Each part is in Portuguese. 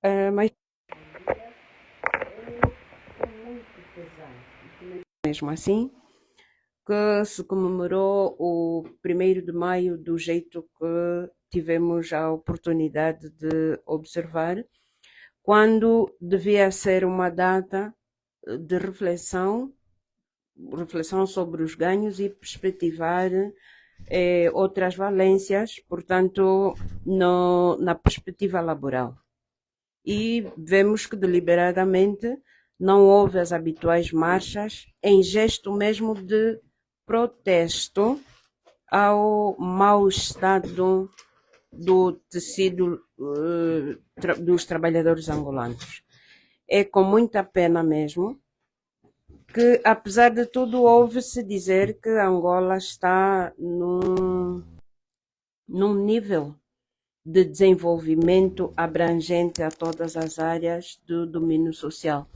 Mas é muito pesado. Mesmo assim, que se comemorou o 1º de maio do jeito que tivemos a oportunidade de observar, quando devia ser uma data de reflexão sobre os ganhos e perspectivar outras valências, portanto, na perspectiva laboral. E vemos que deliberadamente não houve as habituais marchas, em gesto mesmo de protesto ao mau estado do tecido dos trabalhadores angolanos. É com muita pena mesmo que, apesar de tudo, ouve-se dizer que Angola está num nível de desenvolvimento abrangente a todas as áreas do domínio social.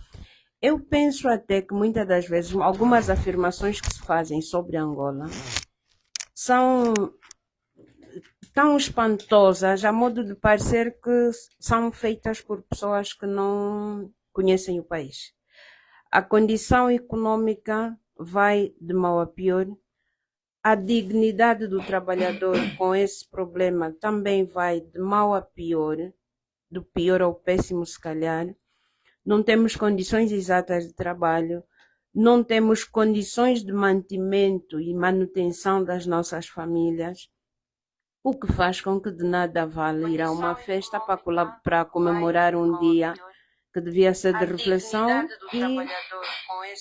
Eu penso até que muitas das vezes algumas afirmações que se fazem sobre Angola são tão espantosas, a modo de parecer que são feitas por pessoas que não conhecem o país. A condição econômica vai de mal a pior. A dignidade do trabalhador com esse problema também vai de mal a pior, do pior ao péssimo se calhar. Não temos condições exatas de trabalho, não temos condições de mantimento e manutenção das nossas famílias, o que faz com que de nada vale ir a uma festa para comemorar um dia que devia ser de reflexão e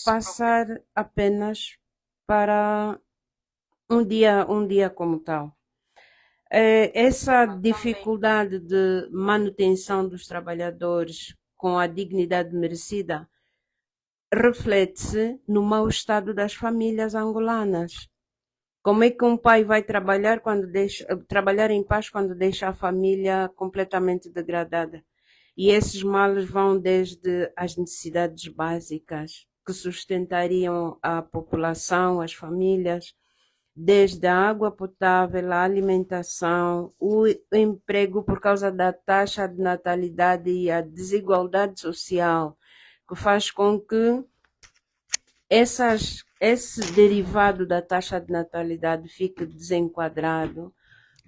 passar apenas para um dia como tal. Essa dificuldade de manutenção dos trabalhadores com a dignidade merecida reflete-se no mau estado das famílias angolanas. Como é que um pai vai trabalhar em paz quando deixa a família completamente degradada? E esses males vão desde as necessidades básicas que sustentariam a população, as famílias, desde a água potável, a alimentação, o emprego por causa da taxa de natalidade e a desigualdade social, que faz com que esse derivado da taxa de natalidade fique desenquadrado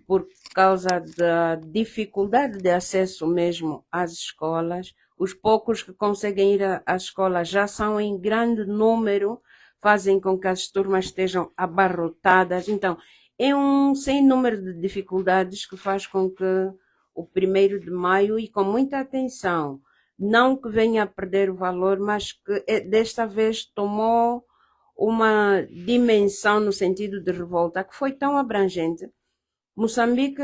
por causa da dificuldade de acesso mesmo às escolas. Os poucos que conseguem ir às escolas já são em grande número, fazem com que as turmas estejam abarrotadas. Então, é um sem número de dificuldades que faz com que o 1º de maio, e com muita atenção, não que venha a perder o valor, mas que desta vez tomou uma dimensão no sentido de revolta que foi tão abrangente. Moçambique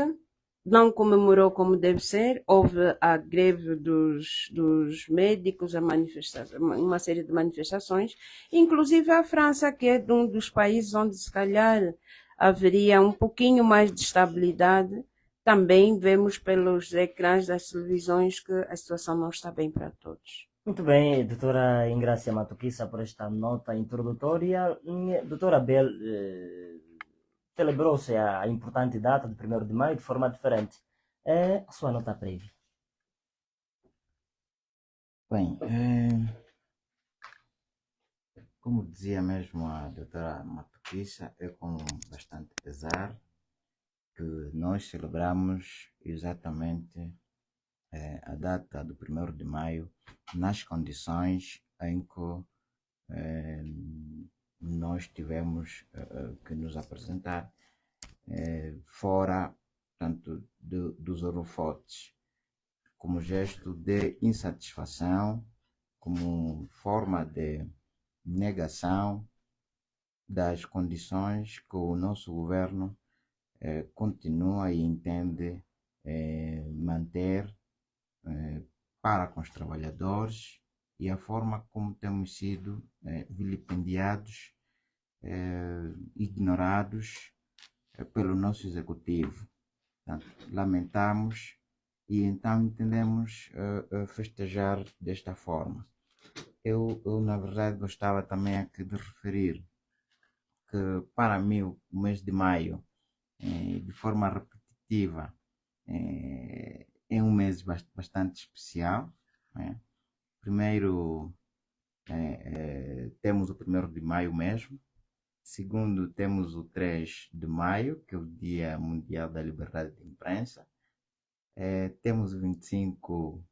não comemorou como deve ser, houve a greve dos médicos, uma série de manifestações, inclusive a França, que é um dos países onde se calhar haveria um pouquinho mais de estabilidade. Também vemos pelos ecrãs das televisões que a situação não está bem para todos. Muito bem, doutora Ingrácia Matuquissa, por esta nota introdutória. Doutora Bel, celebrou-se a importante data do 1º de maio de forma diferente. A sua nota prévia. Bem, como dizia mesmo a doutora Matuquissa, é com bastante pesar que nós celebramos exatamente a data do 1º de maio nas condições em que nós tivemos que nos apresentar fora, portanto, dos holofotes, como gesto de insatisfação, como forma de negação das condições que o nosso governo continua e entende manter para com os trabalhadores, e a forma como temos sido vilipendiados, ignorados pelo nosso executivo. Portanto, lamentamos e então entendemos festejar desta forma. Eu, na verdade, gostava também aqui de referir que, para mim, o mês de maio, de forma repetitiva, é um mês bastante especial, né? Primeiro, temos o 1º de maio mesmo. Segundo, temos o 3 de maio, que é o Dia Mundial da Liberdade de Imprensa. Temos o 25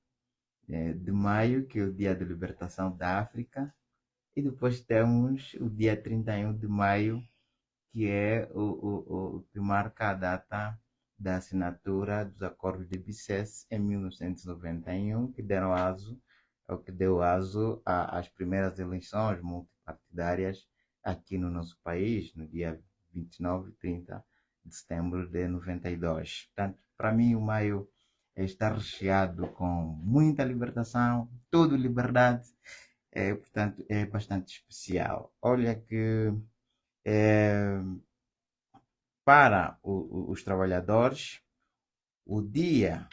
de maio, que é o Dia da Libertação da África. E depois temos o dia 31 de maio, que é o que marca a data da assinatura dos acordos de Bicesse em 1991, que deu aso às primeiras eleições multipartidárias aqui no nosso país, no dia 29 e 30 de setembro de 92. Portanto, para mim, o maio está recheado com muita libertação, tudo liberdade, portanto, é bastante especial. Olha que para os trabalhadores, o dia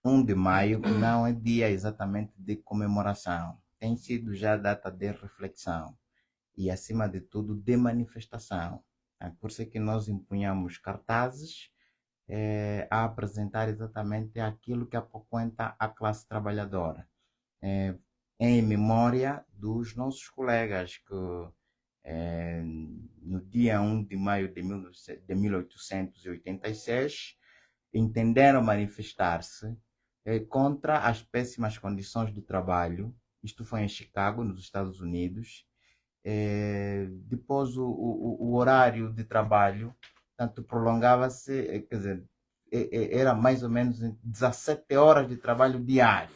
1 de maio não é dia exatamente de comemoração, tem sido já data de reflexão e, acima de tudo, de manifestação. Por isso é que nós empunhamos cartazes a apresentar exatamente aquilo que apoquenta a classe trabalhadora, em memória dos nossos colegas que no dia 1 de maio de 1886 entenderam manifestar-se contra as péssimas condições de trabalho. Isto foi em Chicago, nos Estados Unidos. Depois o horário de trabalho tanto prolongava-se, quer dizer, era mais ou menos 17 horas de trabalho diário.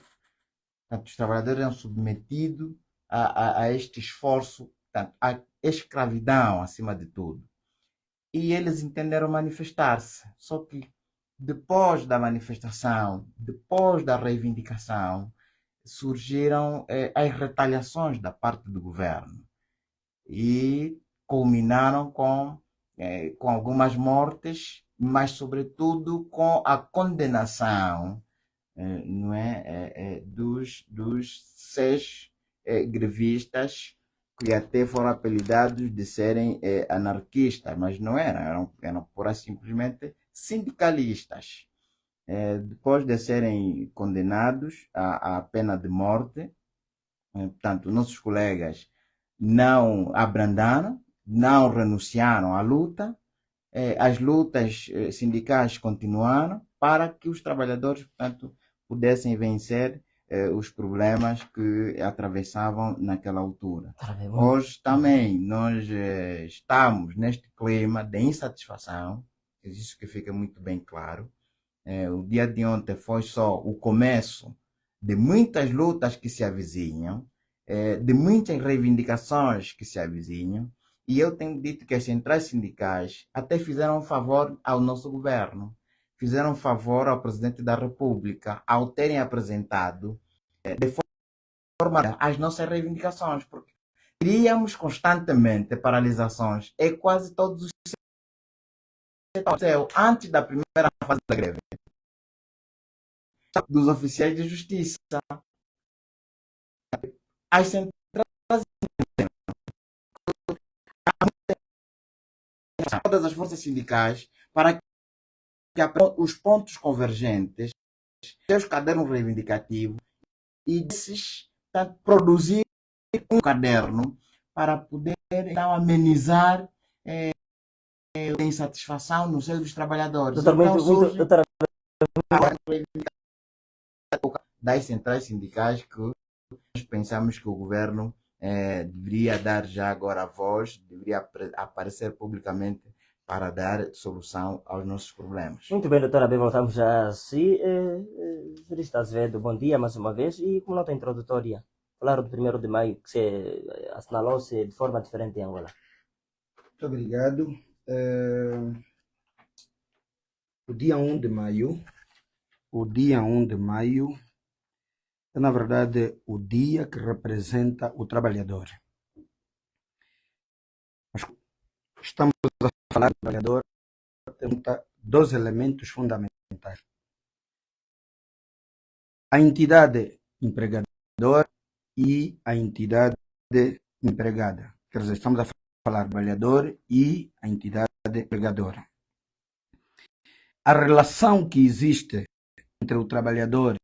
Portanto, os trabalhadores eram submetidos a este esforço, portanto, a escravidão acima de tudo. E eles entenderam manifestar-se. Só que depois da manifestação, depois da reivindicação, surgiram as retaliações da parte do governo e culminaram com algumas mortes, mas sobretudo com a condenação não dos 6 grevistas que até foram apelidados de serem anarquistas, mas não eram pura simplesmente sindicalistas. Depois de serem condenados à pena de morte, portanto, nossos colegas não abrandaram, não renunciaram à luta, as lutas sindicais continuaram para que os trabalhadores, portanto, pudessem vencer os problemas que atravessavam naquela altura. Hoje também nós estamos neste clima de insatisfação, isso que fica muito bem claro. O dia de ontem foi só o começo de muitas lutas que se avizinham, de muitas reivindicações que se avizinham, e eu tenho dito que as centrais sindicais até fizeram um favor ao nosso governo, fizeram um favor ao presidente da República ao terem apresentado de forma as nossas reivindicações, porque teríamos constantemente paralisações em quase todos os setores. Antes da primeira fase da greve, dos oficiais de justiça, as centrais, todas as forças sindicais, para que os pontos convergentes, seus cadernos reivindicativos, e desses produzir um caderno para poder então amenizar a insatisfação no seio dos trabalhadores. Doutor, Então surge doutora, das centrais sindicais que nós pensamos que o governo deveria dar já agora a voz, deveria aparecer publicamente para dar solução aos nossos problemas. muito bem, doutora, bem, voltamos já a si. Jurista Azevedo, bom dia mais uma vez. E como nota introdutória, falaram do 1º de maio, que se assinalou-se de forma diferente em Angola. Muito obrigado. O dia 1 de maio é, na verdade, o dia que representa o trabalhador. Estamos a falar do trabalhador, tem dois elementos fundamentais. A entidade empregadora e a entidade empregada. Quer dizer, estamos a falar do trabalhador e a entidade empregadora. A relação que existe entre o trabalhador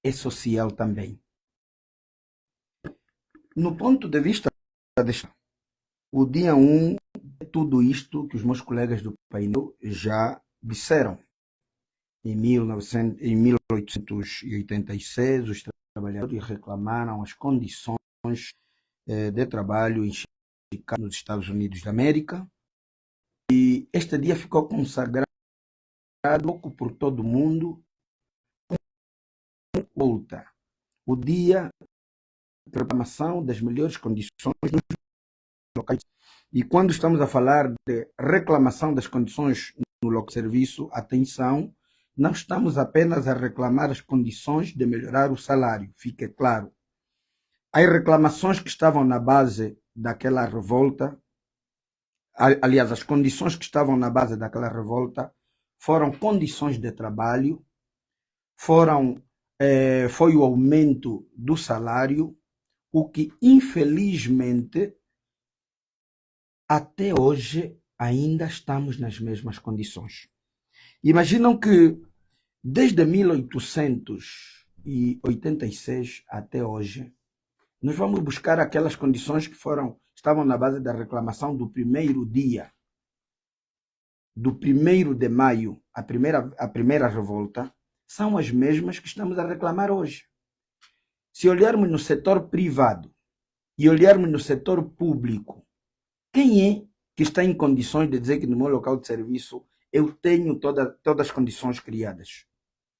é social também. No ponto de vista o dia 1 é tudo isto que os meus colegas do painel já disseram. Em 1886, os trabalhadores reclamaram as condições de trabalho em Chicago, nos Estados Unidos da América. E este dia ficou consagrado por todo mundo. Volta. O dia de reclamação das melhores condições nos locais. E quando estamos a falar de reclamação das condições no local de serviço, atenção, não estamos apenas a reclamar as condições de melhorar o salário, fique claro. As reclamações que estavam na base daquela revolta, aliás, as condições que estavam na base daquela revolta foram condições de trabalho, foi o aumento do salário, o que infelizmente até hoje ainda estamos nas mesmas condições. Imaginam que desde 1886 até hoje, nós vamos buscar aquelas condições que estavam na base da reclamação do primeiro dia, do 1º de maio, a primeira revolta, são as mesmas que estamos a reclamar hoje. Se olharmos no setor privado e olharmos no setor público, quem é que está em condições de dizer que no meu local de serviço eu tenho todas as condições criadas?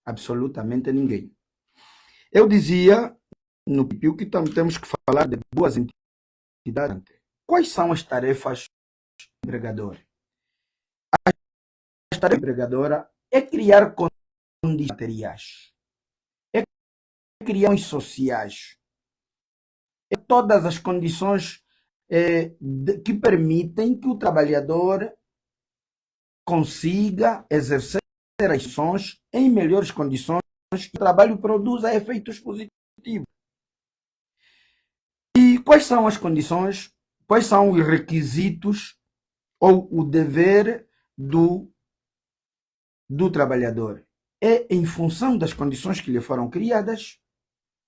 Absolutamente ninguém. Eu dizia no PIPIU que temos que falar de duas entidades. Quais são as tarefas do empregador? A tarefa do empregadora é criar condições materiais, é criar condições sociais, é todas as condições que permitem que o trabalhador consiga exercer as ações em melhores condições e o trabalho produza efeitos positivos. E quais são as condições, quais são os requisitos ou o dever do trabalhador? É em função das condições que lhe foram criadas,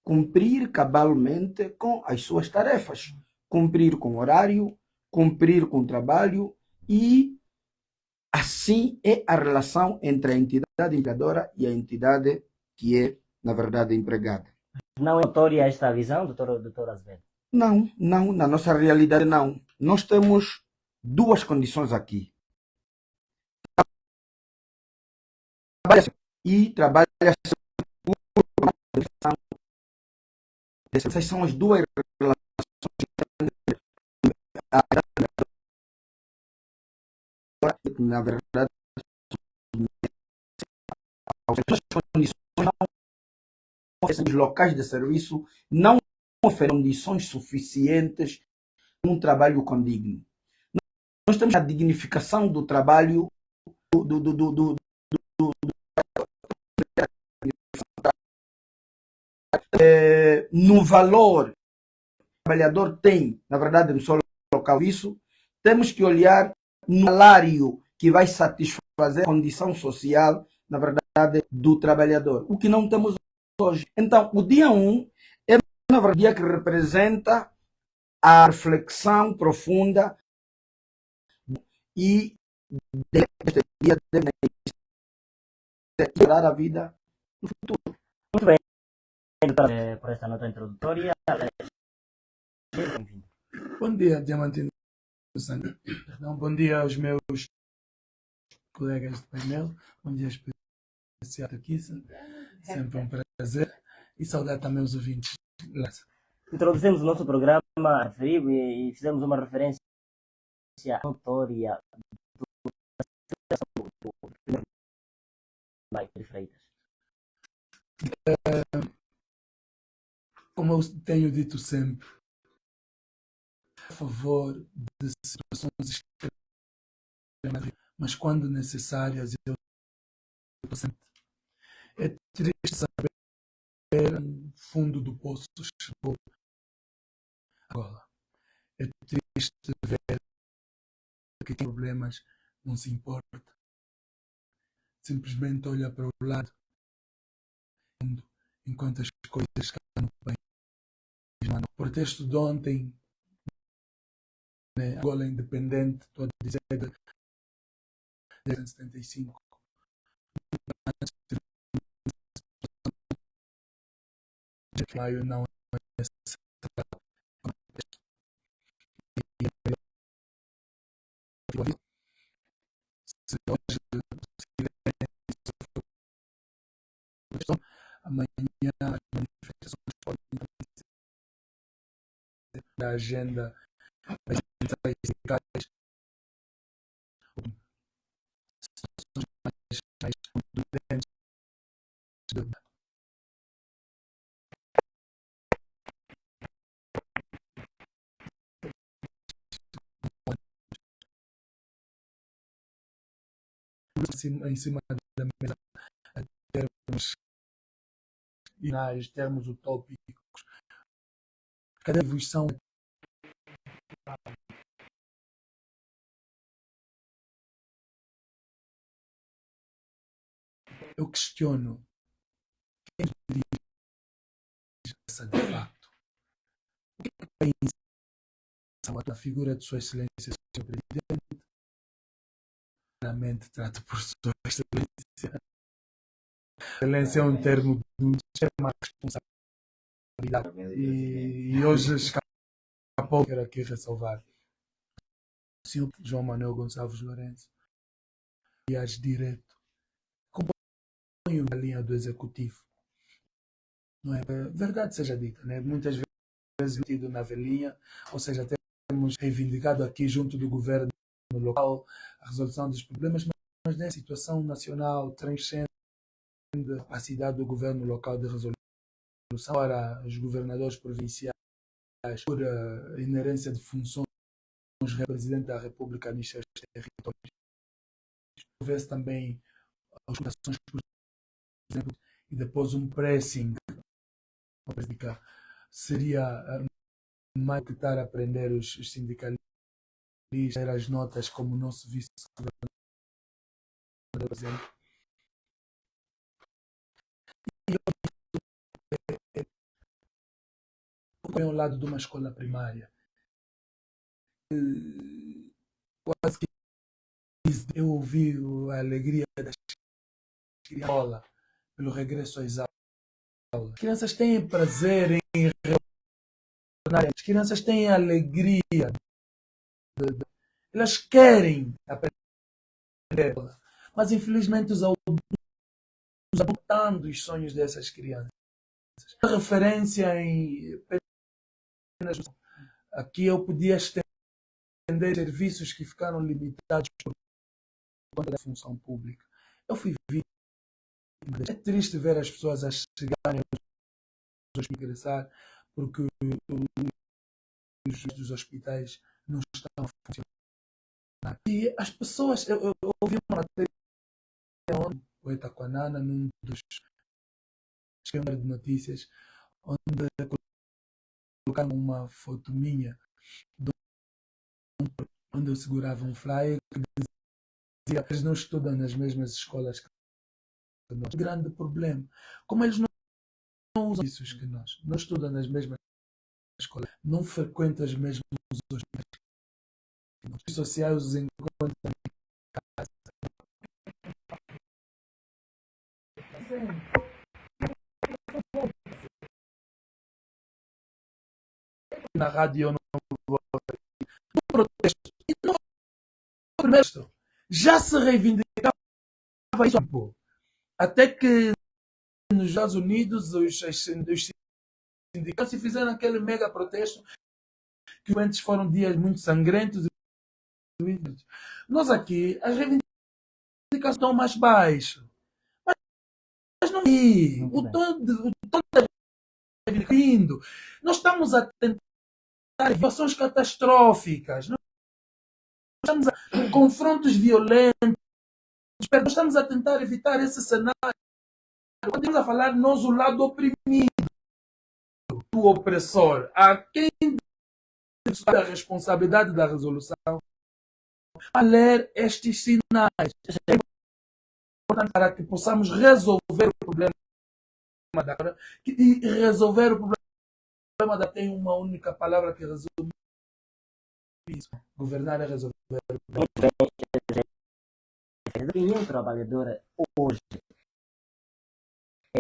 cumprir cabalmente com as suas tarefas, cumprir com o horário, cumprir com o trabalho, e assim é a relação entre a entidade empregadora e a entidade que é, na verdade, empregada. Não é notória esta visão, doutor Azevedo? Não, na nossa realidade não. Nós temos duas condições aqui. Trabalha-se por uma relação. Essas são as duas relações. Na verdade, as condições os locais de serviço não oferecem condições suficientes para um trabalho condigno. Nós temos a dignificação do trabalho no valor que o trabalhador tem, na verdade, no seu local. Isso temos que olhar no salário que vai satisfazer a condição social, na verdade, do trabalhador, o que não temos hoje. Então, o dia 1 é, na verdade, o dia que representa a reflexão profunda e este dia deve melhorar a vida no futuro. Muito bem, doutor, por esta nota introdutória. Bem-vindo. Bom dia, Diamantino. Bom dia aos meus colegas de painel. Bom dia especial aqui. Sempre um prazer. E saudar também os ouvintes. Graças. Introduzimos o nosso programa referido e fizemos uma referência notória do Maio Freitas. Como eu tenho dito sempre, a favor de situações extremas, mas quando necessárias, eu estou sempre. É triste saber o fundo do poço chegou agora. É triste ver que tem problemas não se importa, simplesmente olha para o lado enquanto as coisas estão bem. O protesto de ontem, né, Angola independente, estou a dizer, de 75. Maio não é se hoje amanhã as manifestações podem acontecer da agenda das centrais sindicais, situações mais contundentes em cima da mesa, termos finais, termos utópicos. Cada evolução eu questiono quem dirige essa de facto. O que pensa a figura de Sua Excelência, Sr. Presidente? Realmente trata por Sua Excelência. Excelência é um termo de extrema responsabilidade. E hoje escapou, quero aqui ressalvar. O Sr. João Manuel Gonçalves Lourenço, aliás, direto, acompanho a linha do Executivo. Não é? Verdade seja dita, né? Muitas vezes metido na velhinha, ou seja, temos reivindicado aqui junto do governo local a resolução dos problemas, mas na situação nacional transcende a capacidade do governo local de resolução. Para os governadores provinciais, por inerência de funções, o Presidente da República administra os territórios. Houvesse também as votações, por exemplo, e depois um pressing, seria mais que estar a aprender os sindicalistas, as notas como o nosso vice-governador, por exemplo. Eu ao lado de uma escola primária. Quase que eu ouvi a alegria das crianças pelo regresso às aulas. As crianças têm prazer em retornar. As crianças têm alegria. Elas querem aprender. Mas infelizmente os adultos abotando os sonhos dessas crianças. A referência em aqui eu podia estender serviços que ficaram limitados por conta da função pública. Eu fui vítima. É triste ver as pessoas a chegarem aos hospitais ingressar porque os hospitais não estão a funcionar. E as pessoas, eu ouvi uma matéria ontem, o Itaquanana, num dos esquemas de notícias, onde colocaram uma foto minha onde eu segurava um flyer que dizia que eles não estudam nas mesmas escolas que nós. Grande problema. Como eles não usam isso que nós, não estudam nas mesmas escolas, não frequentam os mesmos hospitais que nós. Os sociais os encontram em casa. Na rádio eu não vou protesto. E não primeiro já se reivindicava isso. Até que nos Estados Unidos os sindicatos fizeram aquele mega protesto que antes foram dias muito sangrentos. Nós aqui, as reivindicações estão mais baixas. Mas não é. O tom da reivindicação. Nós estamos a tentar situações catastróficas. Nós estamos a confrontos violentos. Nós estamos a tentar evitar esse cenário. Quando estamos a falar nós o lado oprimido, do opressor, a quem a responsabilidade da resolução a ler estes sinais. É importante para que possamos resolver o problema da hora. E resolver o problema da tem uma única palavra que resume isso. Governar é resolver. Muito bem. Nenhum trabalhador hoje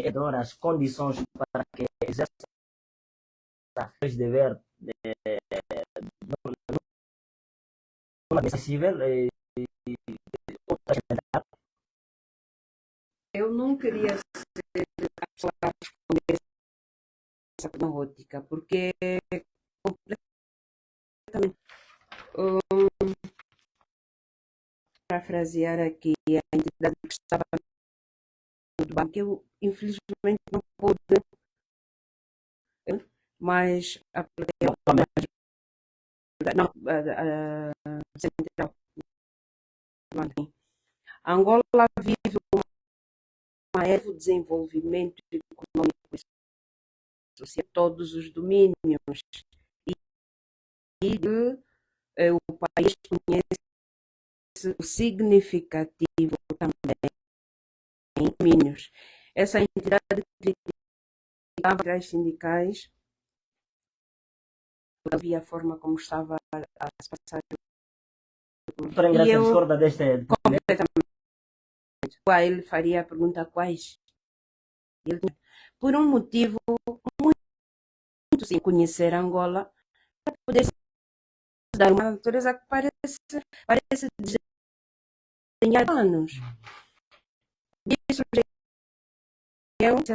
adora as condições para que exerça os deveres acessível e Eu não queria ser a pessoa a responder essa ótica, porque é completamente. Parafrasear aqui a entidade que estava no banco, eu infelizmente não pude, mas a plateia não, central. Angola vive uma era de desenvolvimento econômico e social em todos os domínios e o país conhece o significativo também em domínios. Essa entidade criticava as sindicais havia a forma como estava a se passar. Doutora Ingrácia discorda deste completamente. Ele faria a pergunta quais? Ele, por um motivo muito sem conhecer Angola, para poder dar uma natureza que parece desenhar anos. Disso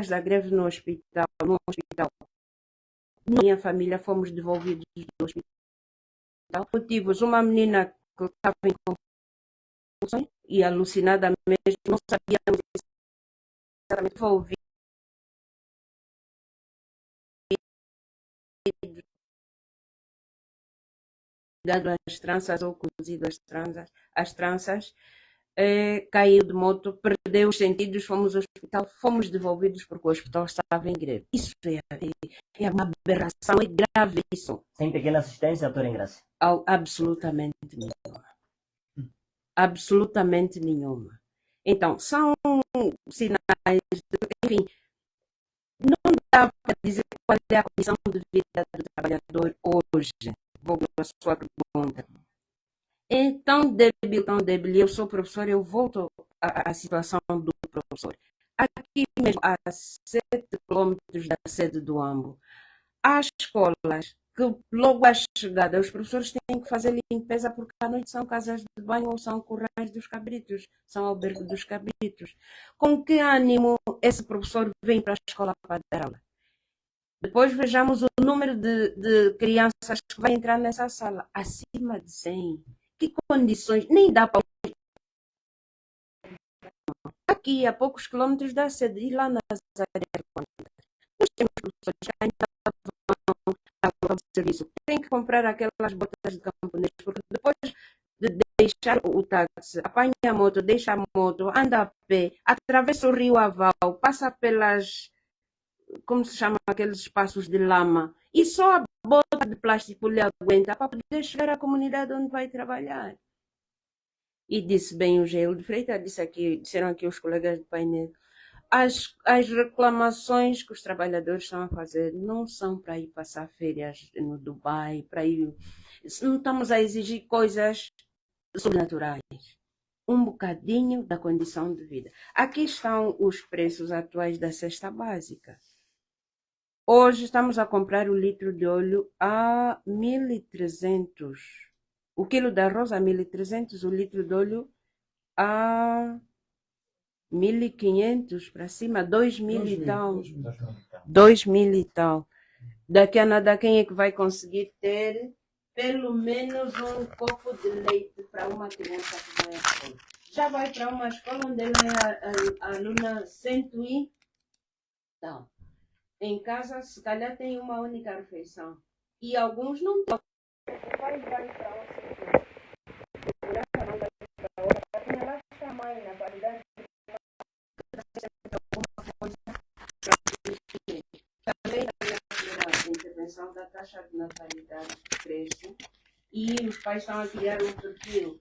da greve no hospital, minha família fomos devolvidos do hospital. Motivos, uma menina que estava em confusão e alucinada mesmo, não sabíamos exatamente, foi ouvir ligado às tranças ou cozido às tranças, caiu de moto, perdeu os sentidos, fomos ao hospital, fomos devolvidos porque o hospital estava em greve. Isso é uma aberração, é grave isso. Sem pequena assistência, doutora Ingrácia? Absolutamente nenhuma. Absolutamente nenhuma. Então, são sinais, enfim, não dá para dizer qual é a condição de vida do trabalhador hoje. Vou à sua pergunta. É tão débil. Eu sou professor, eu volto à situação do professor. Aqui mesmo, a 7 quilômetros da sede do AMBO, há escolas que logo à chegada os professores têm que fazer limpeza porque à noite são casas de banho ou são currais dos cabritos, são albergues dos cabritos. Com que ânimo esse professor vem para a escola para dar aula? Depois vejamos o número de crianças que vai entrar nessa sala, acima de 100. Que condições? Nem dá para... Aqui, a poucos quilômetros da sede, e lá nas áreas, nós temos professores que ainda vão ao serviço. Tem que comprar aquelas botas de camponês, porque depois de deixar o táxi, apanha a moto, deixa a moto, anda a pé, atravessa o rio Aval, passa pelas... como se chama aqueles espaços de lama, e só a bota de plástico lhe aguenta para poder chegar à comunidade onde vai trabalhar. E disse bem o Gelo de Freitas, disseram aqui os colegas do painel, as reclamações que os trabalhadores estão a fazer não são para ir passar férias no Dubai, para ir... Não estamos a exigir coisas sobrenaturais. Um bocadinho da condição de vida. Aqui estão os preços atuais da cesta básica. Hoje estamos a comprar o litro de óleo a 1.300. O quilo de arroz a 1.300, o litro de óleo a 1.500 para cima, 2.000 e tal. 2.000 e tal. Daqui a nada, quem é que vai conseguir ter pelo menos um copo de leite para uma criança que vai à escola? Já vai para uma escola onde ela é a aluna 100 e tal. Em casa, se calhar, tem uma única refeição. E alguns não têm. Vai para um sítio. Segurança não vai para outra. Relaxa a mãe na qualidade de alguma coisa para também a intervenção da taxa de natalidade que cresce e os pais estão a criar um perfil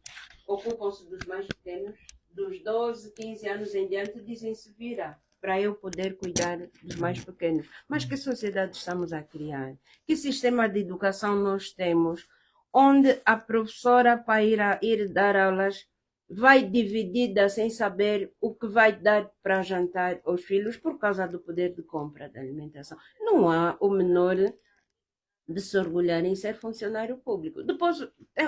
ocupam-se dos mais pequenos, dos 12, 15 anos em diante, dizem-se vira para eu poder cuidar dos mais pequenos. Mas que sociedade estamos a criar? Que sistema de educação nós temos, onde a professora, para ir dar aulas, vai dividida sem saber o que vai dar para jantar aos filhos por causa do poder de compra da alimentação? Não há o menor de se orgulhar em ser funcionário público. Depois,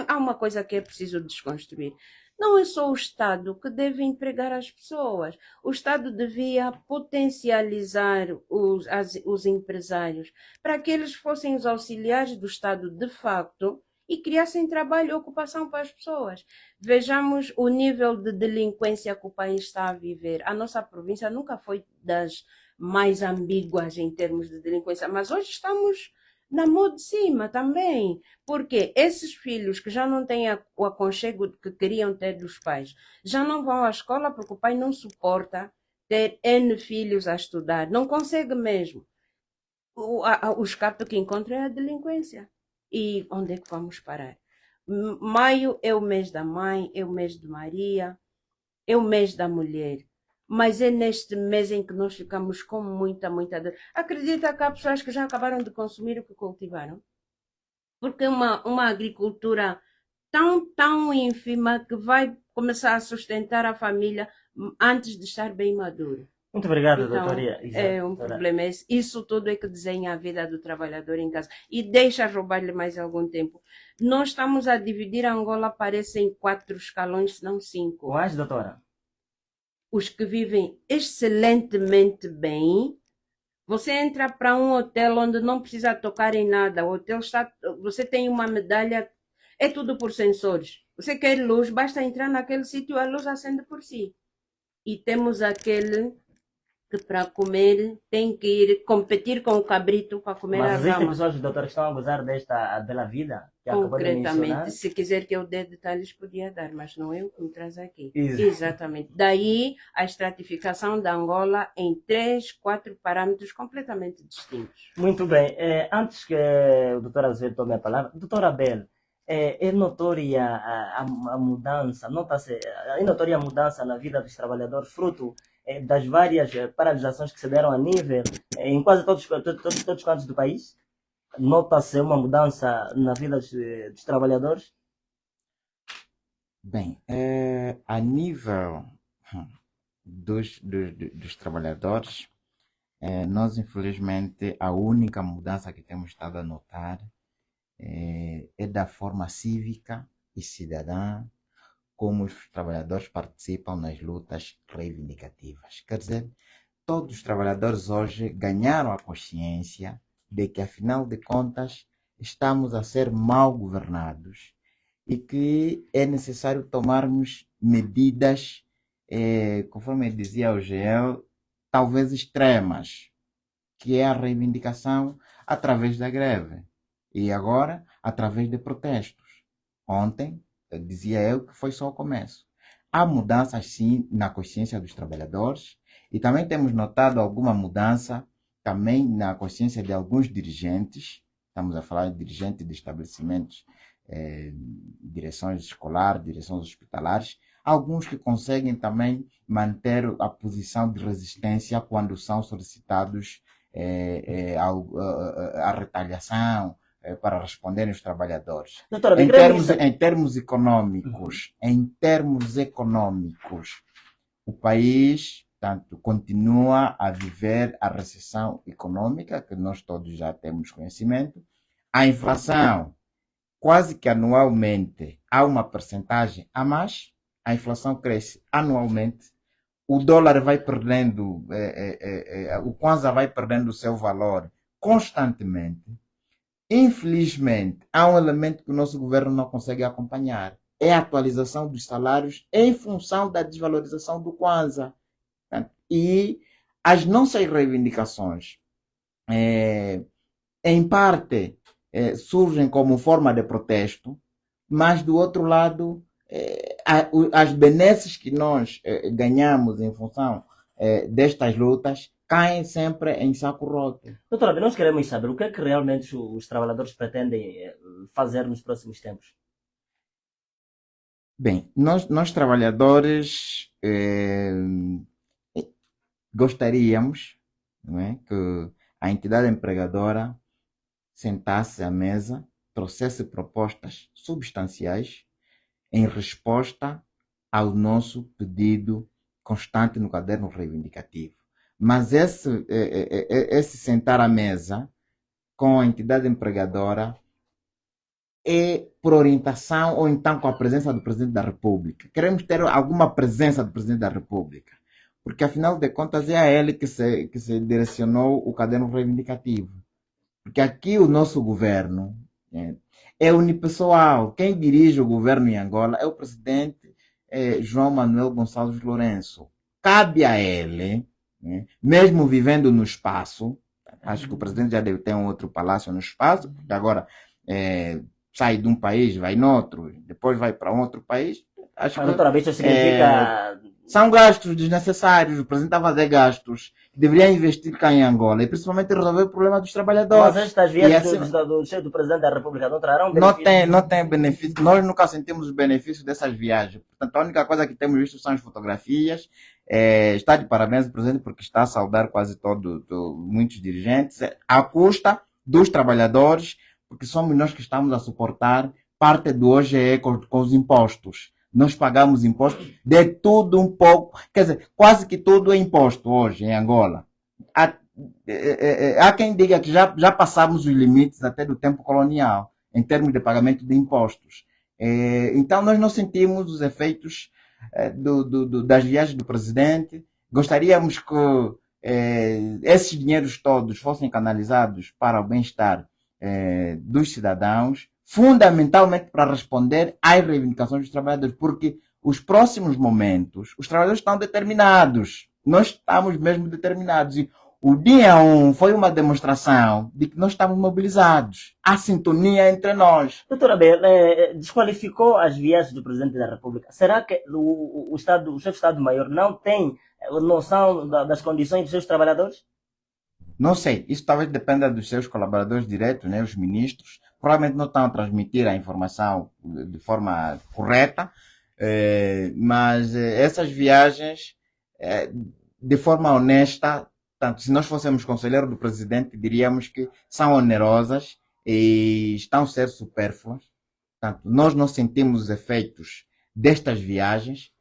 há uma coisa que é preciso desconstruir. Não é só o Estado que deve empregar as pessoas. O Estado devia potencializar os empresários para que eles fossem os auxiliares do Estado de facto e criassem trabalho e ocupação para as pessoas. Vejamos o nível de delinquência que o país está a viver. A nossa província nunca foi das mais ambíguas em termos de delinquência, mas hoje estamos na mão de cima também, porque esses filhos que já não têm o aconchego que queriam ter dos pais, já não vão à escola porque o pai não suporta ter N filhos a estudar, não consegue mesmo. O escape que encontra é a delinquência. E onde é que vamos parar? Maio é o mês da mãe, é o mês de Maria, é o mês da mulher. Mas é neste mês em que nós ficamos com muita dor. Acredita que há pessoas que já acabaram de consumir o que cultivaram? Porque é uma agricultura tão ínfima que vai começar a sustentar a família antes de estar bem maduro. Muito obrigado, Então, doutora Isa. é um problema. Isso tudo é que desenha a vida do trabalhador em casa. E deixa roubar-lhe mais algum tempo. Nós estamos a dividir a Angola, parece, em 4 escalões, se não 5. Quais, doutora? Os que vivem excelentemente bem. Você entra para um hotel onde não precisa tocar em nada. O hotel está. Você tem uma medalha. É tudo por sensores. Você quer luz, basta entrar naquele sítio, a luz acende por si. E temos aquele que para comer tem que ir competir com o cabrito para comer Mas a existem rama. pessoas, doutora, que estão a gozar desta bela vida que acabou de mencionar. Concretamente, se quiser que eu dê detalhes, podia dar, mas não é o que me traz aqui. Isso. Exatamente. Daí a estratificação da Angola em 3, 4 parâmetros completamente distintos. Muito bem. Antes que o doutor Azevedo tome a palavra, doutora Abel, é notória a mudança, nota-se, é notória a mudança na vida dos trabalhadores, fruto das várias paralisações que se deram a nível, em quase todos os cantos do país? Nota-se uma mudança na vida dos trabalhadores? Bem, a nível dos trabalhadores, nós infelizmente a única mudança que temos estado a notar é da forma cívica e cidadã como os trabalhadores participam nas lutas reivindicativas. Quer dizer, todos os trabalhadores hoje ganharam a consciência de que, afinal de contas, estamos a ser mal governados e que é necessário tomarmos medidas, conforme dizia o GEL, talvez extremas, que é a reivindicação através da greve e agora através de protestos. Ontem, dizia eu que foi só o começo. Há mudanças, sim, na consciência dos trabalhadores e também temos notado alguma mudança também na consciência de alguns dirigentes. Estamos a falar de dirigentes de estabelecimentos, direções escolares, direções hospitalares. Alguns que conseguem também manter a posição de resistência quando são solicitados a retaliação, para responderem os trabalhadores. Doutora, Em termos econômicos, o país, portanto, continua a viver a recessão econômica, que nós todos já temos conhecimento. A inflação, quase que anualmente, há uma percentagem a mais, a inflação cresce anualmente, o dólar vai perdendo, o Kwanza vai perdendo o seu valor constantemente. Infelizmente, há um elemento que o nosso governo não consegue acompanhar. É a atualização dos salários em função da desvalorização do Kwanza. E as nossas reivindicações, em parte, surgem como forma de protesto, mas do outro lado, as benesses que nós ganhamos em função destas lutas caem sempre em saco roto. Doutora, nós queremos saber o que é que realmente os trabalhadores pretendem fazer nos próximos tempos. Bem, nós trabalhadores gostaríamos, não é, que a entidade empregadora sentasse à mesa, trouxesse propostas substanciais em resposta ao nosso pedido constante no caderno reivindicativo. Mas esse sentar à mesa com a entidade empregadora é por orientação ou então com a presença do Presidente da República. Queremos ter alguma presença do Presidente da República, porque afinal de contas é a ele que se direcionou o caderno reivindicativo. Porque aqui o nosso governo é unipessoal. Quem dirige o governo em Angola é o presidente João Manuel Gonçalves Lourenço. Cabe a ele, mesmo vivendo no espaço, acho que o presidente já deve ter um outro palácio no espaço, porque agora sai de um país, vai no outro, depois vai para um outro país. Acho Mas, que doutora, isto significa... são gastos desnecessários. O presidente está a fazer gastos que deveria investir cá em Angola e principalmente resolver o problema dos trabalhadores. Mas estas E viagens assim, do chefe do Presidente da República não trarão não benefícios? tem benefício. Nós nunca sentimos os benefícios dessas viagens. Portanto, a única coisa que temos visto são as fotografias. Está de parabéns o presidente porque está a saudar quase muitos dirigentes à custa dos trabalhadores, porque somos nós que estamos a suportar parte do OGE com os impostos. Nós pagamos impostos de tudo um pouco, quer dizer, quase que tudo é imposto hoje em Angola. Há quem diga que já passamos os limites até do tempo colonial, em termos de pagamento de impostos. Então, nós não sentimos os efeitos das viagens do presidente. Gostaríamos que esses dinheiros todos fossem canalizados para o bem-estar dos cidadãos, fundamentalmente para responder às reivindicações dos trabalhadores, porque os próximos momentos, os trabalhadores estão determinados. Nós estamos mesmo determinados. E o dia 1 foi uma demonstração de que nós estamos mobilizados. Há sintonia entre nós. Doutora B, desqualificou as viagens do Presidente da República. Será que o chefe de Estado-Maior não tem noção das condições dos seus trabalhadores? Não sei, isso talvez dependa dos seus colaboradores diretos, né, os ministros. Provavelmente não estão a transmitir a informação de forma correta, mas essas viagens, de forma honesta, tanto se nós fôssemos conselheiro do presidente, diríamos que são onerosas e estão a ser supérfluas. Portanto, nós não sentimos os efeitos destas viagens.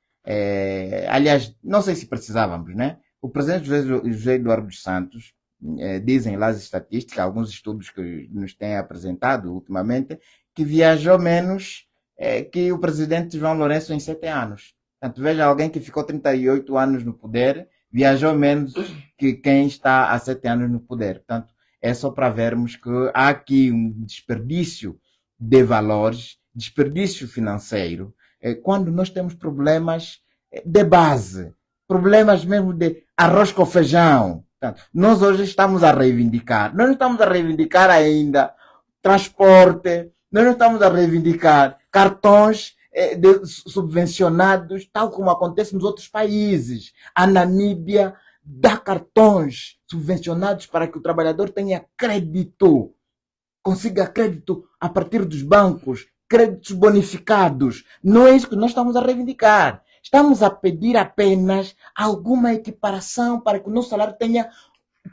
Aliás, não sei se precisávamos, né? O presidente José Eduardo dos Santos, dizem lá as estatísticas, alguns estudos que nos têm apresentado ultimamente, que viajou menos que o presidente João Lourenço em 7 anos. Portanto, veja, alguém que ficou 38 anos no poder, viajou menos que quem está há 7 anos no poder. Portanto, é só para vermos que há aqui um desperdício de valores, desperdício financeiro, quando nós temos problemas de base, problemas mesmo de arroz com feijão. Portanto, nós hoje estamos a reivindicar, nós não estamos a reivindicar ainda transporte, nós não estamos a reivindicar cartões subvencionados, tal como acontece nos outros países. A Namíbia dá cartões subvencionados para que o trabalhador tenha crédito, consiga crédito a partir dos bancos, créditos bonificados. Não é isso que nós estamos a reivindicar. Estamos a pedir apenas alguma equiparação para que o nosso salário tenha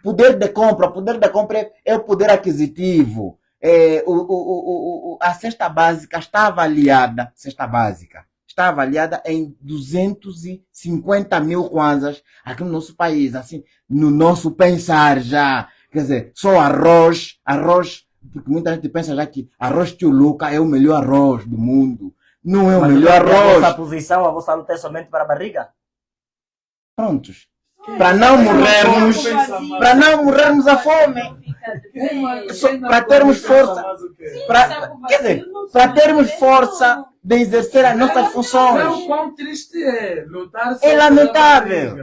poder de compra. O poder de compra é o poder aquisitivo. A cesta básica está avaliada, em 250 mil kwanzas aqui no nosso país, assim, no nosso pensar já. Quer dizer, só arroz, porque muita gente pensa já que arroz tio Luca é o melhor arroz do mundo. Não é o melhor arroz. A vossa posição, a vossa luta é somente para a barriga? Prontos. Para não morrermos a fome. Para termos força. Quer dizer, para termos força de exercer as nossas funções. Não, quão triste é lutar. É lamentável.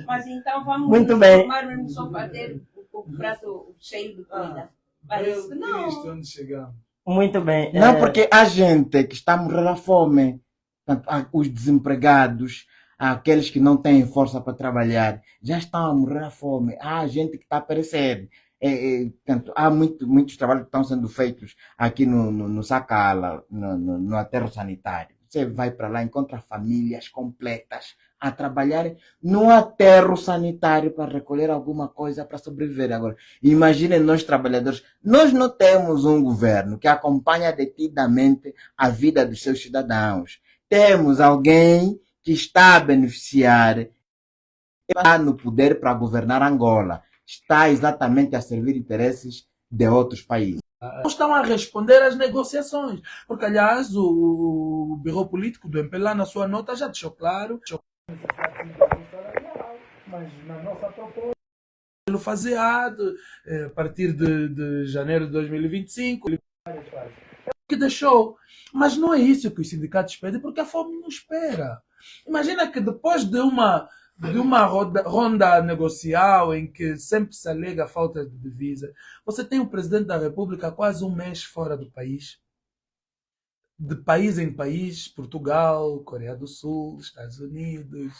Mas então vamos Muito bem. mesmo só para ter o prato cheio de comida. Parece Parece que não. onde chegamos. Muito bem. Não, porque há gente que está a morrer à fome. Portanto, os desempregados, aqueles que não têm força para trabalhar, já estão a morrer à fome. Há gente que está a perecer. Portanto, há muitos trabalhos que estão sendo feitos aqui no Sacala, no aterro sanitário. Você vai para lá, encontra famílias completas a trabalhar no aterro sanitário para recolher alguma coisa para sobreviver. Agora, imaginem nós trabalhadores, nós não temos um governo que acompanha detidamente a vida dos seus cidadãos. Temos alguém que está a beneficiar, está no poder para governar Angola, está exatamente a servir interesses de outros países. Não estão a responder às negociações. Porque, aliás, o Bureau Político do MPLA, na sua nota, já deixou claro mas na nossa proposta, faseado, a partir de janeiro de 2025, que deixou. Mas não é isso que os sindicatos pedem, porque a fome não espera. Imagina que depois de uma ronda negocial em que sempre se alega a falta de divisa, você tem o presidente da República há quase um mês fora do país. De país em país, Portugal, Coreia do Sul, Estados Unidos,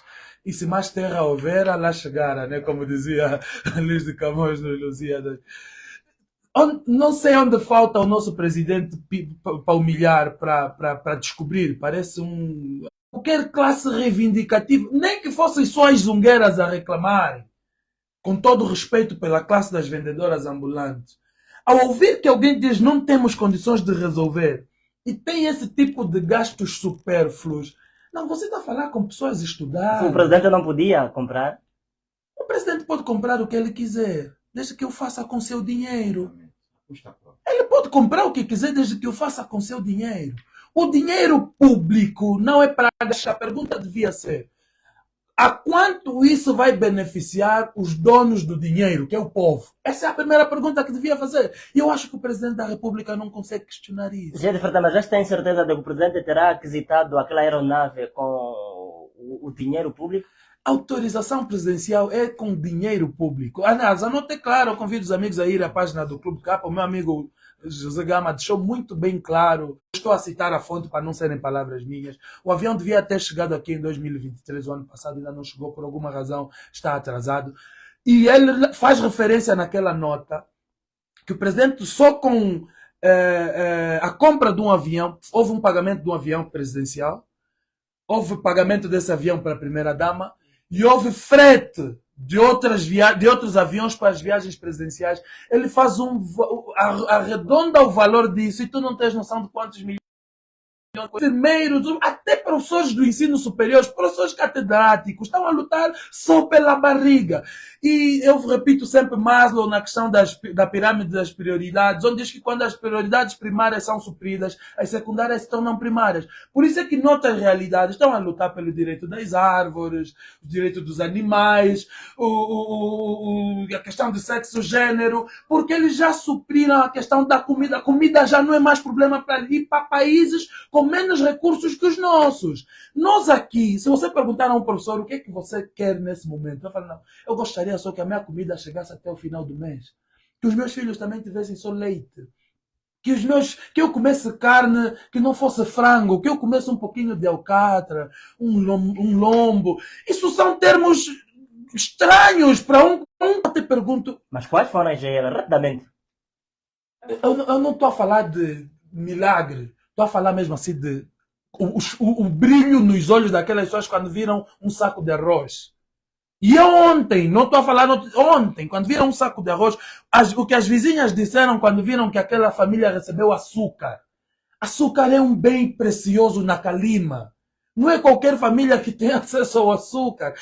e se mais terra houver, lá chegará, né? Como dizia Luís de Camões no Lusíadas. Não sei onde falta o nosso presidente para humilhar, para descobrir. Parece qualquer classe reivindicativa, nem que fossem só as zungueiras a reclamarem, com todo o respeito pela classe das vendedoras ambulantes. Ao ouvir que alguém diz não temos condições de resolver, e tem esse tipo de gastos supérfluos. Não, você está a falar com pessoas estudadas. O presidente não podia comprar? O presidente pode comprar o que ele quiser, desde que eu faça com seu dinheiro. Ele pode comprar o que quiser, desde que eu faça com seu dinheiro. O dinheiro público não é para gastar. A pergunta devia ser: a quanto isso vai beneficiar os donos do dinheiro, que é o povo? Essa é a primeira pergunta que devia fazer. E eu acho que o presidente da República não consegue questionar isso. Gente, mas já tem certeza de que o presidente terá aquisitado aquela aeronave com o dinheiro público? A autorização presidencial é com dinheiro público. Aliás, anote claro, eu convido os amigos a ir à página do Clube Capa. O meu amigo José Gama deixou muito bem claro. Estou a citar a fonte para não serem palavras minhas. O avião devia ter chegado aqui em 2023, o ano passado ainda não chegou, por alguma razão está atrasado. E ele faz referência naquela nota que o presidente só com a compra de um avião, houve um pagamento de um avião presidencial, houve pagamento desse avião para a primeira-dama e houve frete de outros aviões para as viagens presidenciais. Ele faz arredonda o valor disso e tu não tens noção de quantos milhões. Enfermeiros, até professores do ensino superior, professores catedráticos, estão a lutar só pela barriga. E eu repito sempre Maslow na questão da pirâmide das prioridades, onde diz que quando as prioridades primárias são supridas, as secundárias se tornam primárias. Por isso é que noutras realidades estão a lutar pelo direito das árvores, o direito dos animais, a questão do sexo, gênero, porque eles já supriram a questão da comida. A comida já não é mais problema para ir para países com menos recursos que os nossos. Nós aqui, se você perguntar a um professor o que é que você quer nesse momento, eu falo, não, eu gostaria só que a minha comida chegasse até o final do mês. Que os meus filhos também tivessem só leite. Que eu comesse carne que não fosse frango, que eu comesse um pouquinho de alcatra, um lombo. Isso são termos estranhos para um. Eu te pergunto. Mas quais foram as rapidamente? Eu não estou a falar de milagre. Estou a falar mesmo assim de o brilho nos olhos daquelas pessoas quando viram um saco de arroz. E ontem, não estou a falar ontem, quando viram um saco de arroz, o que as vizinhas disseram quando viram que aquela família recebeu açúcar. Açúcar é um bem precioso na Calima. Não é qualquer família que tem acesso ao açúcar.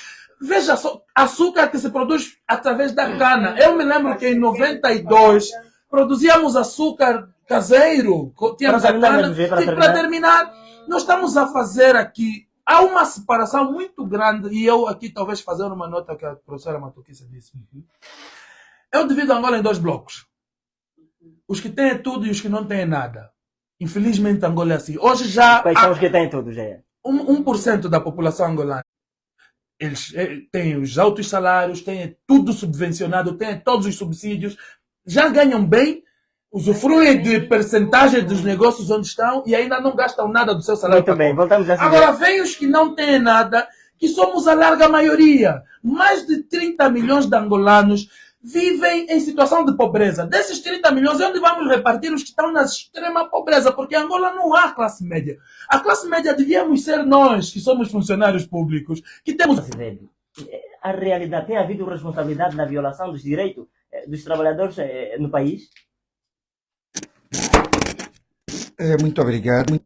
Veja só, açúcar que se produz através da cana. Eu me lembro que em 92 produzíamos açúcar caseiro. Tínhamos a cana. E para terminar, nós estamos a fazer aqui. Há uma separação muito grande, e eu aqui talvez fazer uma nota que a professora Matuquissa disse. Eu divido Angola em dois blocos. Os que têm tudo e os que não têm nada. Infelizmente Angola é assim. Hoje já... Quais são os que têm tudo, já é? 1% da população angolana. Eles têm os altos salários, têm tudo subvencionado, têm todos os subsídios, já ganham bem, usufruem de percentagem dos negócios onde estão e ainda não gastam nada do seu salário. Muito bem, voltamos a essa. Agora vem os que não têm nada, que somos a larga maioria. Mais de 30 milhões de angolanos vivem em situação de pobreza. Desses 30 milhões, onde vamos repartir os que estão na extrema pobreza? Porque em Angola não há classe média. A classe média devíamos ser nós, que somos funcionários públicos, que temos... A realidade, tem havido responsabilidade na violação dos direitos dos trabalhadores no país? Muito obrigado.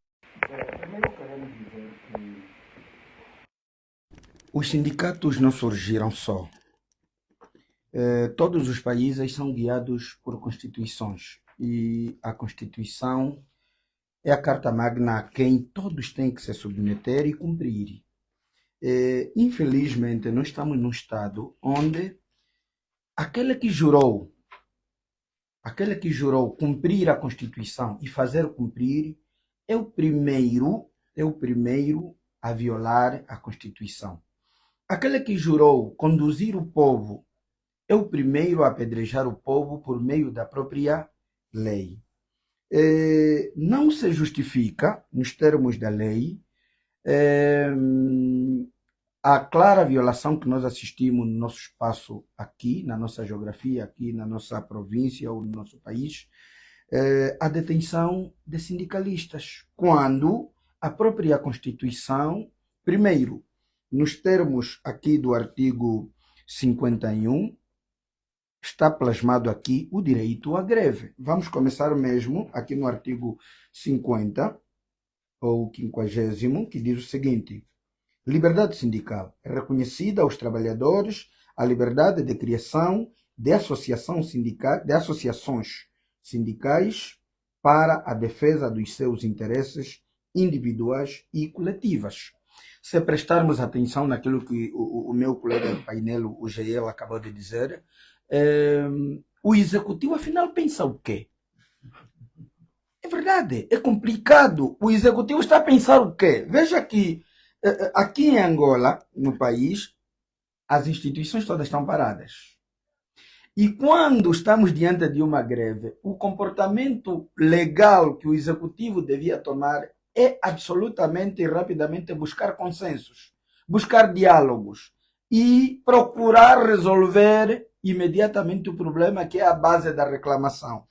Os sindicatos não surgiram só. Todos os países são guiados por constituições. E a Constituição é a carta magna a quem todos têm que se submeter e cumprir. Infelizmente, nós estamos num estado onde aquele que jurou cumprir a Constituição e fazer cumprir é o primeiro a violar a Constituição. Aquele que jurou conduzir o povo é o primeiro a apedrejar o povo por meio da própria lei. Não se justifica, nos termos da lei, a clara violação que nós assistimos no nosso espaço aqui, na nossa geografia, aqui na nossa província ou no nosso país, a detenção de sindicalistas, quando a própria Constituição, primeiro, nos termos aqui do artigo 51, está plasmado aqui o direito à greve. Vamos começar mesmo aqui no artigo 50, ou 50, que diz o seguinte: liberdade sindical. É reconhecida aos trabalhadores a liberdade de criação de associações sindicais para a defesa dos seus interesses individuais e coletivas. Se prestarmos atenção naquilo que o meu colega do painel, o GL, acabou de dizer, o executivo afinal pensa o quê? É verdade, é complicado. O executivo está a pensar o quê? Veja que aqui em Angola, no país, as instituições todas estão paradas. E quando estamos diante de uma greve, o comportamento legal que o executivo devia tomar é absolutamente e rapidamente buscar consensos, buscar diálogos e procurar resolver imediatamente o problema, que é a base da reclamação.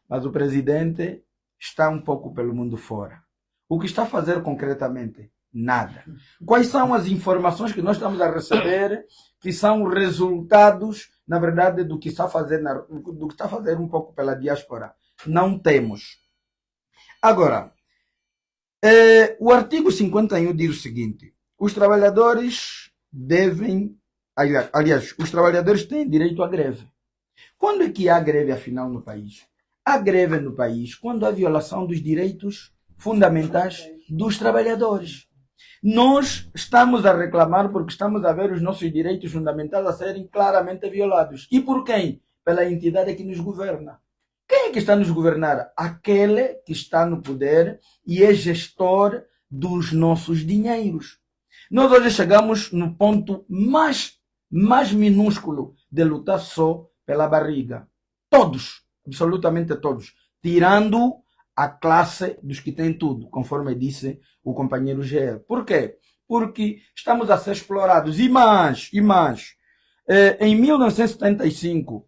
Mas o presidente está um pouco pelo mundo fora. O que está a fazer concretamente? Nada. Quais são as informações que nós estamos a receber que são resultados, na verdade, do que está a fazer, um pouco pela diáspora? Não temos. Agora, o artigo 51 diz o seguinte: os trabalhadores devem, aliás, os trabalhadores têm direito à greve. Quando é que há greve, afinal, no país? Há greve no país quando há violação dos direitos fundamentais dos trabalhadores. Nós estamos a reclamar porque estamos a ver os nossos direitos fundamentais a serem claramente violados. E por quem? Pela entidade que nos governa. Quem é que está a nos governar? Aquele que está no poder e é gestor dos nossos dinheiros. Nós hoje chegamos no ponto mais minúsculo de lutar só pela barriga. Todos, absolutamente todos, tirando a classe dos que têm tudo, conforme disse o companheiro GL. Por quê? Porque estamos a ser explorados. E mais. Em 1975,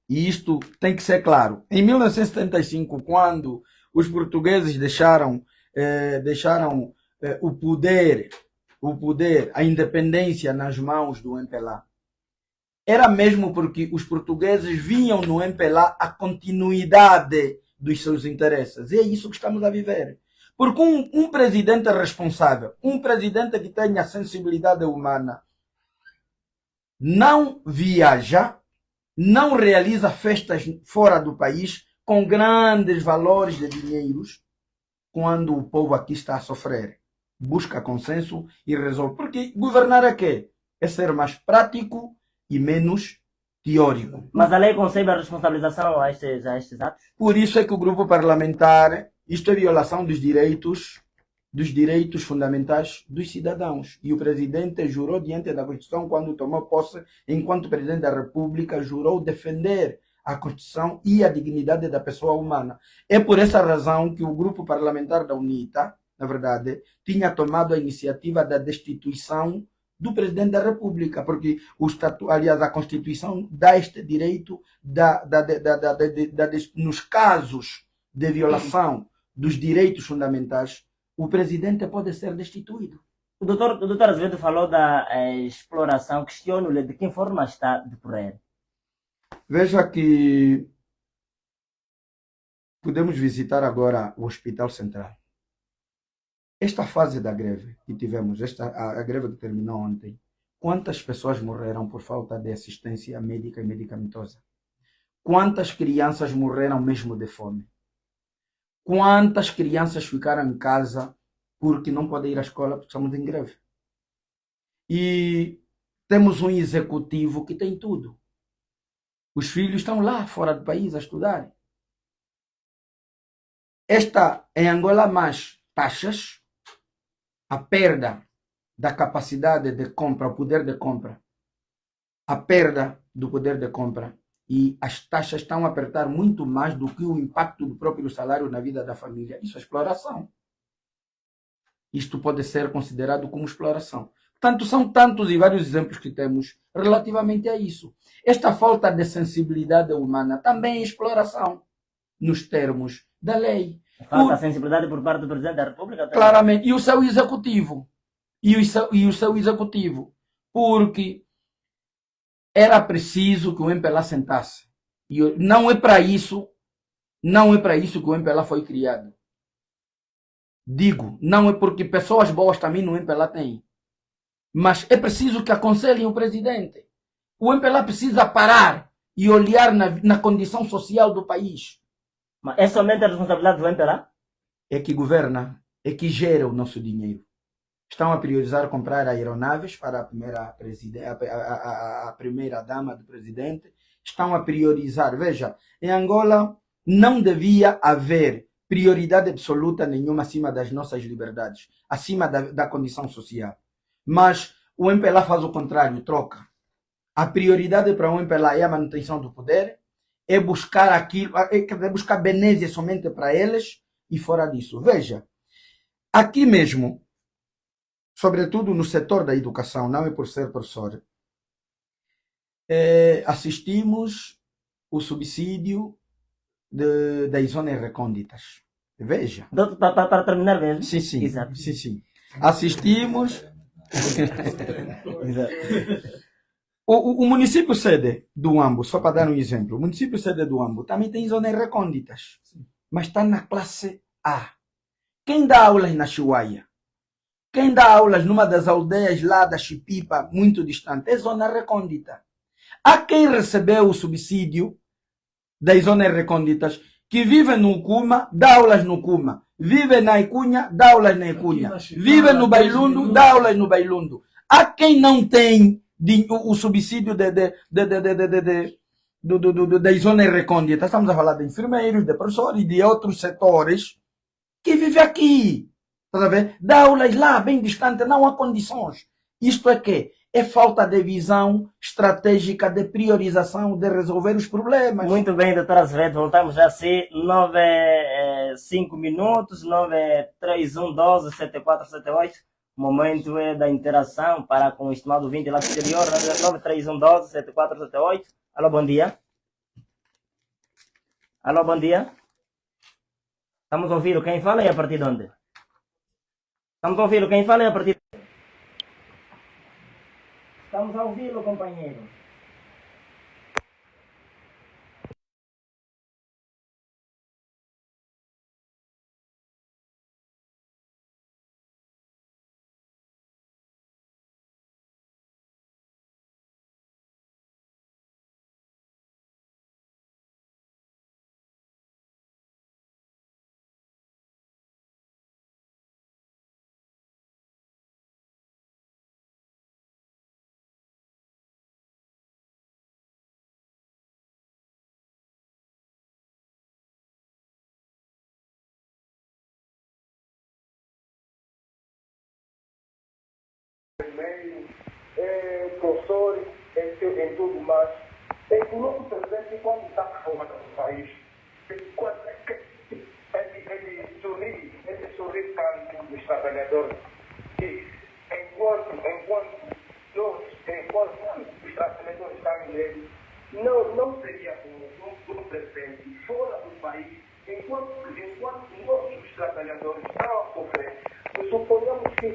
e isto tem que ser claro, em 1975, quando os portugueses deixaram o poder, a independência nas mãos do MPLA, era mesmo porque os portugueses vinham no MPLA a continuidade dos seus interesses. E é isso que estamos a viver. Porque um presidente responsável, um presidente que tenha sensibilidade humana, não viaja, não realiza festas fora do país com grandes valores de dinheiros, quando o povo aqui está a sofrer. Busca consenso e resolve. Porque governar é quê? É ser mais prático e menos teórico. Mas a lei concebe a responsabilização a estes atos? Por isso é que o grupo parlamentar, isto é violação dos direitos fundamentais dos cidadãos. E o presidente jurou diante da Constituição, quando tomou posse, enquanto presidente da República, jurou defender a Constituição e a dignidade da pessoa humana. É por essa razão que o grupo parlamentar da UNITA, na verdade, tinha tomado a iniciativa da destituição do presidente da República, porque aliás, a Constituição dá este direito nos casos de violação dos direitos fundamentais, o presidente pode ser destituído. O doutor Azevedo falou da exploração. Questiono-lhe de que forma está a decorrer. Veja que podemos visitar agora o Hospital Central. Esta fase da greve que tivemos, a greve que terminou ontem, quantas pessoas morreram por falta de assistência médica e medicamentosa? Quantas crianças morreram mesmo de fome? Quantas crianças ficaram em casa porque não podem ir à escola porque estamos em greve? E temos um executivo que tem tudo. Os filhos estão lá fora do país a estudar. Em Angola, mais taxas, a perda da capacidade de compra, o poder de compra, a perda do poder de compra, e as taxas estão a apertar muito mais do que o impacto do próprio salário na vida da família. Isso é exploração. Isto pode ser considerado como exploração. Portanto, são tantos e vários exemplos que temos relativamente a isso. Esta falta de sensibilidade humana também é exploração, nos termos da lei. Falta sensibilidade por parte do Presidente da República? Também. Claramente. E o seu executivo. E o seu executivo. Porque era preciso que o MPLA sentasse. E não é para isso que o MPLA foi criado. Digo, não é porque pessoas boas também no MPLA tem. Mas é preciso que aconselhem o presidente. O MPLA precisa parar e olhar na condição social do país. Mas é somente a responsabilidade do MPLA? É que governa, é que gera o nosso dinheiro. Estão a priorizar comprar aeronaves para a primeira dama do presidente. Estão a priorizar. Veja, em Angola não devia haver prioridade absoluta nenhuma acima das nossas liberdades, acima da condição social. Mas o MPLA faz o contrário, troca. A prioridade para o MPLA é a manutenção do poder, é buscar aquilo, é buscar benéficia somente para eles e fora disso. Veja, aqui mesmo, sobretudo no setor da educação, não é por ser professor, assistimos o subsídio das zonas recônditas. Veja. Para terminar mesmo? Sim, sim. Exato. Sim, sim. Assistimos. O município sede do Ambo, só para dar um exemplo, o município sede do Ambo também tem zonas recônditas, mas está na classe A. Quem dá aulas na Chihuahua? Quem dá aulas numa das aldeias lá da Chipipa, muito distante, é zona recôndita. Há quem recebeu o subsídio das zonas recônditas, que vive no Cuma, dá aulas no Cuma. Vive na Icunha, dá aulas na Icunha. Vive no Bailundo, dá aulas no Bailundo. Há quem não tem o subsídio das zonas recônditas. Estamos a falar de enfermeiros, de professores e de outros setores que vivem aqui. Dá aulas lá, bem distante, não há condições. Isto é que é falta de visão estratégica, de priorização, de resolver os problemas. Muito bem, doutor Azevedo, voltamos já a ser 5 minutos, 931127478. O momento é da interação para com o estimado ouvinte lá do exterior, 931127478. Alô, bom dia. Alô, bom dia. Estamos a ouvir quem fala e a partir de onde? Estamos a ouvir quem fala e a partir de... Estamos a ouvi-lo, companheiro. Professores, em tudo mais. O nosso presidente, quando está fora do país, ele sorri tanto dos trabalhadores que, enquanto enquanto os trabalhadores estão nele, não seria como presente fora do país, enquanto nossos trabalhadores estão a sofrer. Suponhamos que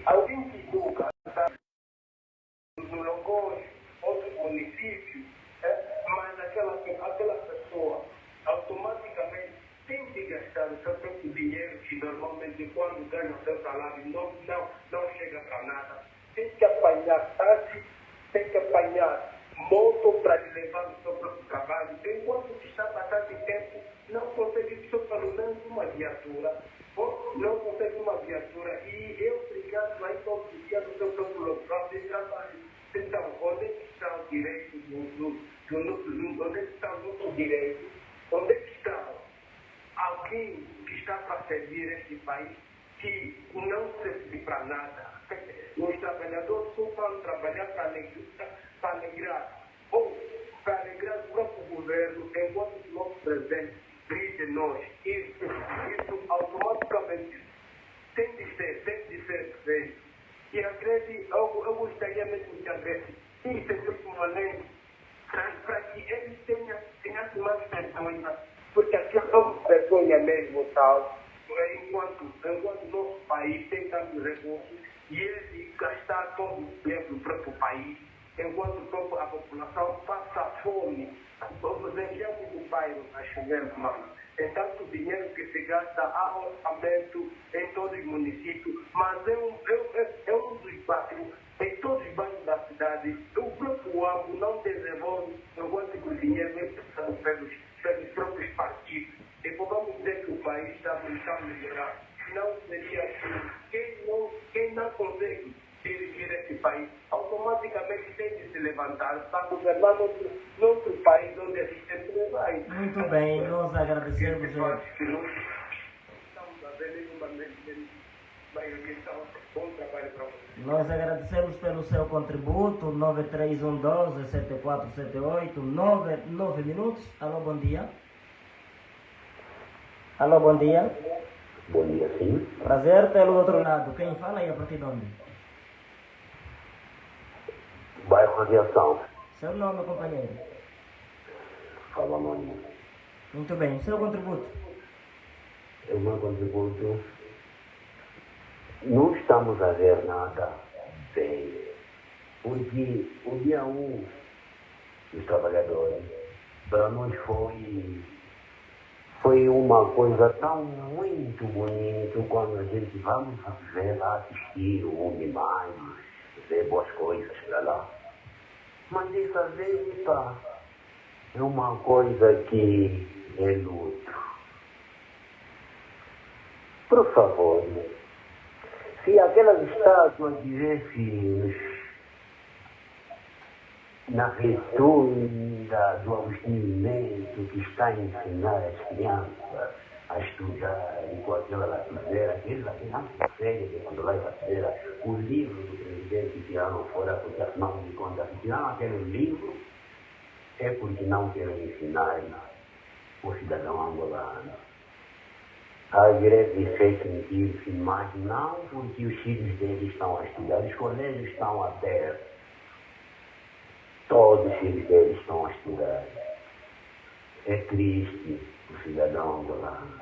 alguém que educa, tá? No Longos, outro município, mas aquela pessoa automaticamente tem que gastar o seu próprio dinheiro, que normalmente quando ganha o seu salário não chega para nada. Tem que apanhar táxi, tem que apanhar moto para levar no seu próprio trabalho. Enquanto está bastante tempo, não consegue só pelo menos uma viatura. Não consegue uma viatura e eu obrigado aí todos os dias no seu próprio local de trabalho. Então, onde é que está o direito onde é que está o nosso direito? Onde é que está alguém que está para servir este país que não serve para nada? Os trabalhadores só vão trabalhar para alegrar o próprio governo, enquanto o nosso presidente diz de nós. Isso automaticamente tem de ser feito. E a greve, eu gostaria mesmo que a greve isso é feito uma lei para que eles tenham mais vergonha, porque aqui é uma vergonha mesmo, tal, enquanto o nosso país tem tantos recursos e ele gastar todo o dinheiro do próprio país, enquanto a população passa fome. Vejamos o bairro a chover, mano. É tanto dinheiro que se gasta a orçamento em todos os municípios, mas é um dos bairros, em todos os bairros da cidade, o próprio amo não desenvolve, enquanto que o dinheiro é passado pelos próprios partidos. E podemos dizer que o país está a melhorar. Não seria assim. Quem não consegue dirigir esse país, automaticamente tem de se levantar para governar nosso país onde a gente sempre vai. Muito bem, nós agradecemos. Estamos a ver nenhuma maioria, então, bom trabalho para vocês. Nós agradecemos pelo seu contributo, 93112-7478, 9 minutos. Alô, bom dia. Alô, bom dia. Bom dia, sim. Prazer pelo outro lado. Quem fala e a partir de onde? Bairro Radiação. Seu nome, companheiro? Fala, mano. Muito bem, seu contributo? O meu contributo. Não estamos a ver nada bem. Porque o dia 1 dos trabalhadores, para nós foi uma coisa tão muito bonita quando a gente vamos ver lá, assistir o Unimaio, ver boas coisas para lá. Mas dessa vez, pá, é uma coisa que é luto. Por favor, se aquelas estátuas tivessem na retunda do Agostinho Neto, que está a ensinar as crianças a estudar com aquela lapiseira, que eles não conseguem quando lá em lapiseira, o livro do presidente tiraram fora, porque afinal de contas, se tiraram aquele livro, é porque não querem ensinar o cidadão angolano. A greve fez sentir-se, mas não porque os filhos deles estão a estudar, os colégios estão abertos. Todos os filhos deles estão a estudar. É triste o cidadão angolano.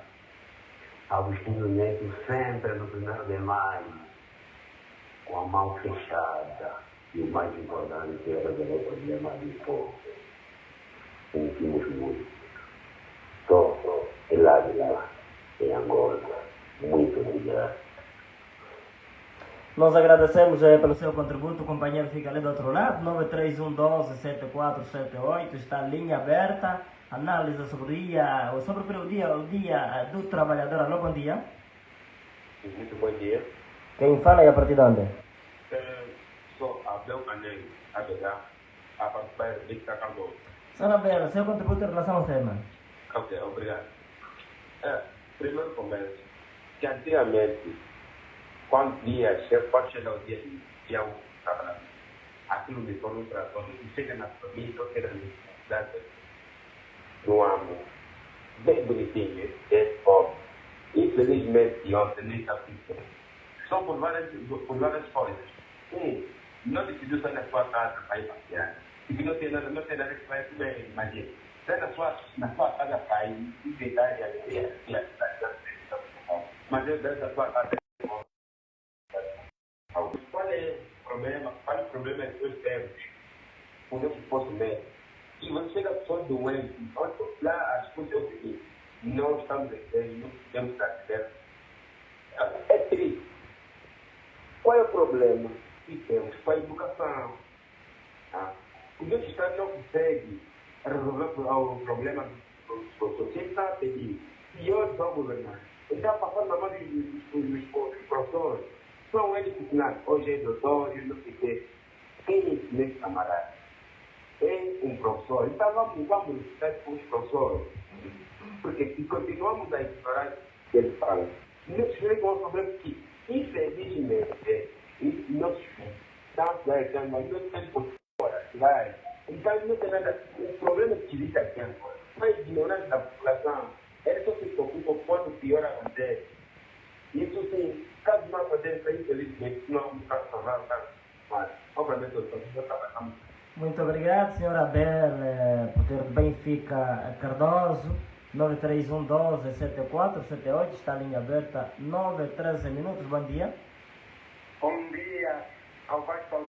Agostinho Neto sempre no 1º de maio, com a mão fechada. E o mais importante é resolver o problema do povo. Sentimos muito. Estou em lágrimas em Angola. Muito obrigado. Nós agradecemos pelo seu contributo, o companheiro fica ali do outro lado, 93112-7478, está a linha aberta, análise sobre o dia do trabalhador. Alô, bom dia. Muito bom dia. Quem fala e a partir de onde? Sou Abel Canel, a partir de Cacambo. Senhor Abel, seu contributo em relação ao tema. Ok, obrigado. Primeiro começo, que antigamente, quando chega o dia de dia 1 trabalhar, aquilo de forma para todos, e chega na família, ou seja, na cidade, no amo, bem bonitinho, é óbvio. Infelizmente, ontem nem está assim. Só por várias coisas. não decidiu sair da sua casa para ir passear. Porque não tem nada que vai comer, imagina. Sai na sua casa para ir deitar e alegria. Mas eu dentro da sua casa. Qual é o problema? Qual é o problema que nós temos? O nosso posto médico. E você chega só doente, lá as coisas é o seguinte, não estamos entendendo, não temos acesso. É triste. Qual é o problema que temos com a educação? O nosso Estado não consegue resolver o problema dos professores. Ele está a pedir, e hoje vão governar. Ele está passando na mão dos professores. São eles que ensinam. Hoje é doutor, não sei o quê. Quem ensina esse camarada? É um professor. Então vamos estar com os professores. Porque se continuamos a ignorar o que eles falam, nós tivemos um problema que, infelizmente, nós estamos ganhando, mas não temos por fora. Então não tem nada. O problema que existe aqui agora, a ignorância da população, eles só se preocupam quando pior acontece. Isso sim, caso não aconteça, infelizmente, não vamos estar falando, mas obviamente nós estamos trabalhando. Muito obrigado, Sr. Abel, Poder de Benfica Cardoso, 931127478, está a linha aberta, 9 13 minutos, bom dia. Bom dia ao Vasco.